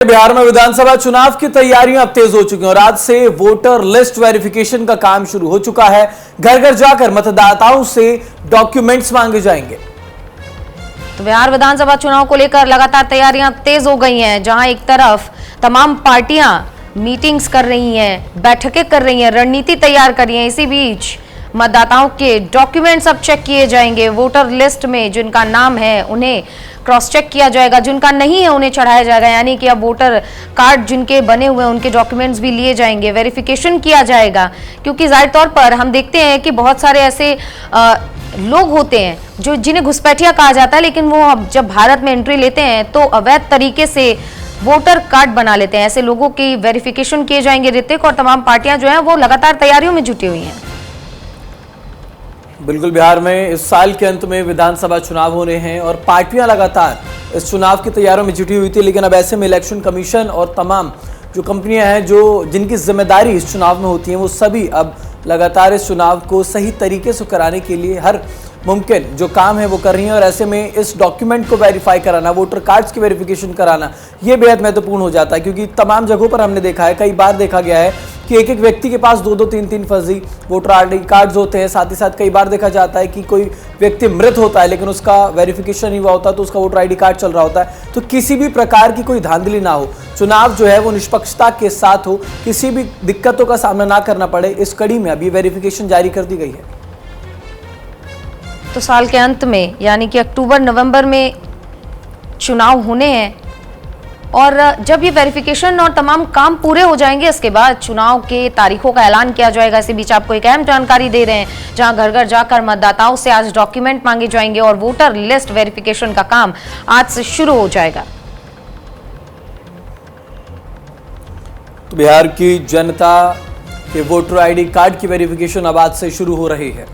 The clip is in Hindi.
बिहार में विधानसभा चुनाव की तैयारियां अब तेज हो चुकी हैं और आज से वोटर लिस्ट वेरिफिकेशन का काम शुरू हो चुका है। घर घर जाकर मतदाताओं से डॉक्यूमेंट्स मांगे जाएंगे। तो बिहार विधानसभा चुनाव को लेकर लगातार तैयारियां तेज हो गई हैं, जहां एक तरफ तमाम पार्टियां मीटिंग्स कर रही हैं, बैठकें कर रही हैं, रणनीति तैयार कर रही हैं। इसी बीच मतदाताओं के डॉक्यूमेंट्स अब चेक किए जाएंगे। वोटर लिस्ट में जिनका नाम है उन्हें क्रॉस चेक किया जाएगा, जिनका नहीं है उन्हें चढ़ाया जाएगा। यानी कि अब वोटर कार्ड जिनके बने हुए हैं उनके डॉक्यूमेंट्स भी लिए जाएंगे, वेरिफिकेशन किया जाएगा। क्योंकि जाहिर तौर पर हम देखते हैं कि बहुत सारे ऐसे लोग होते हैं जो जिन्हें घुसपैठिया कहा जाता है, लेकिन वो जब भारत में एंट्री लेते हैं तो अवैध तरीके से वोटर कार्ड बना लेते हैं। ऐसे लोगों की वेरिफिकेशन किए जाएंगे ऋतिक, और तमाम पार्टियां जो हैं वो लगातार तैयारियों में जुटी हुई हैं। बिल्कुल, बिहार में इस साल के अंत में विधानसभा चुनाव होने हैं और पार्टियां लगातार इस चुनाव की तैयारियों में जुटी हुई थी। लेकिन अब ऐसे में इलेक्शन कमीशन और तमाम जो कंपनियां हैं जो जिनकी जिम्मेदारी इस चुनाव में होती हैं, वो सभी अब लगातार इस चुनाव को सही तरीके से कराने के लिए हर मुमकिन जो काम है वो कर रही हैं। और ऐसे में इस डॉक्यूमेंट को वेरीफाई कराना, वोटर कार्ड्स की वेरिफिकेशन कराना, ये बेहद महत्वपूर्ण हो जाता है। क्योंकि तमाम जगहों पर हमने देखा है, कई बार देखा गया है कि एक एक व्यक्ति के पास दो दो तीन तीन फर्जी वोटर आईडी कार्ड्स होते हैं। साथ ही साथ कई बार देखा जाता है कि कोई व्यक्ति मृत होता है लेकिन उसका वेरिफिकेशन नहीं हुआ होता, तो उसका वोटर आईडी कार्ड चल रहा होता है। तो किसी भी प्रकार की कोई धांधली ना हो, चुनाव जो है वो निष्पक्षता के साथ हो, किसी भी दिक्कतों का सामना ना करना पड़े, इस कड़ी में अभी वेरिफिकेशन जारी कर दी गई है। तो साल के अंत में यानी कि अक्टूबर नवंबर में चुनाव होने हैं, और जब ये वेरिफिकेशन और तमाम काम पूरे हो जाएंगे इसके बाद चुनाव के तारीखों का ऐलान किया जाएगा। इसी बीच आपको एक अहम जानकारी दे रहे हैं, जहां घर घर जाकर मतदाताओं से आज डॉक्यूमेंट मांगे जाएंगे और वोटर लिस्ट वेरिफिकेशन का काम आज से शुरू हो जाएगा। तो बिहार की जनता के वोटर आईडी कार्ड की वेरिफिकेशन अब आज से शुरू हो रही है।